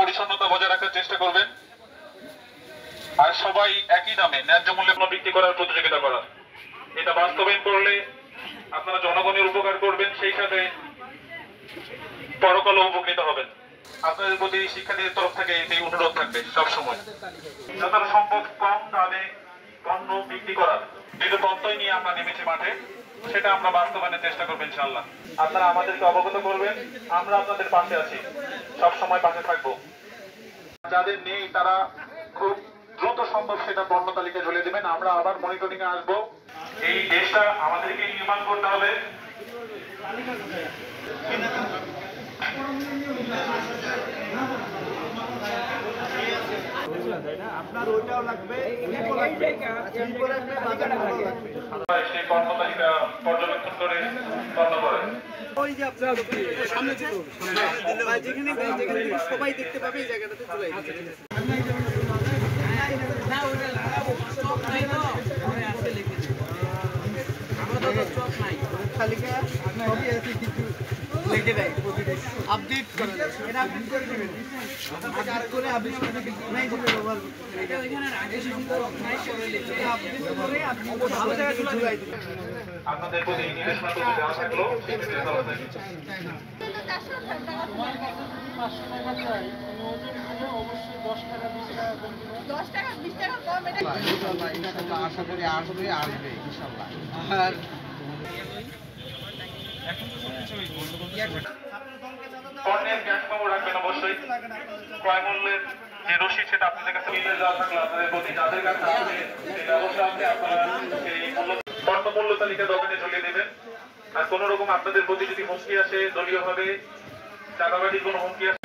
পরিচ্ছন্নতা বজায় রাখার চেষ্টা করবেন। আর সবাই একই দামে ন্যায্য মূল্যে বিক্রি করার প্রতিযোগিতা করার, এটা বাস্তবায়ন করলে আপনারা জনগণের উপকার করবেন, সেই সাথে পরকালে উপকৃত হবেন। আপনাদের প্রতি শিক্ষার্থীদের তরফ থেকে এই অনুরোধ থাকবে সবসময় যতটা সম্ভব কম দামে পণ্য বিক্রি করার যেটা তত্ত্বই নিয়ে আমরা নেমেছি মাঠে, সেটা আমরা বাস্তবায়নের চেষ্টা করবো ইনশাআল্লাহ। আপনারা আমাদেরকে অবগত করবেন, আমরা আপনাদের পাশে আছি, সব সময় পাশে থাকবো। যাদের নেই তারা খুব দ্রুত সম্ভব সেটা পণ্য তালিকায় ঝুলিয়ে দেবেন, আমরা আবার মনিটরিং এ আসবো। এই দেশটা আমাদেরকে নির্মাণ করতে হবে। আপনার ওইটাও লাগবে, সেই পণ্য তালিকা পর্যবেক্ষণ করে পণ্য করেন। ওই যে আপনার সামনে যেখানে সবাই দেখতে পাবে এই জায়গাটাতে চলে তালিকা সবই আছে, কিছু লিখে দেয় আপডেট করে এটা আপডেট করে দেবেন, আর করে আপডেট করে নাই দিলে ব্যবহার এটা ওইখানে আগে সুন্দর নাই করে লিখে আপডেট করে আপনি ভালো জায়গায় ঝুলাই দিবেন। আপনাদের প্রতি নির্দেশনা তো দেওয়া থাকলো, সেক্ষেত্রে ভালো থাকবে। অবশ্যই 10 টাকা 20 টাকা কম 10 টাকা 20 টাকা কম এটা ইনশাআল্লাহ আশা করি আসবে ইনশাআল্লাহ। আর পণ্যের ক্যাশ মেমো রাখবেন অবশ্যই। ক্রয় মূল্যের যে রসিদ সেটা আপনাদের কাছে মিলে যাওয়া থাকলে আপনাদের প্রতি যাদের কাছে আছে সেই ব্যবস্থা আছে, আপনারা সেই পণ্য মূল্য তালিকা দোকানে ঝুলিয়ে দেবেন। আর কোন রকম আপনাদের প্রতি যদি হুমকি আসে, দলীয়ভাবে চাঁদাবাজির কোনো হুমকি আসে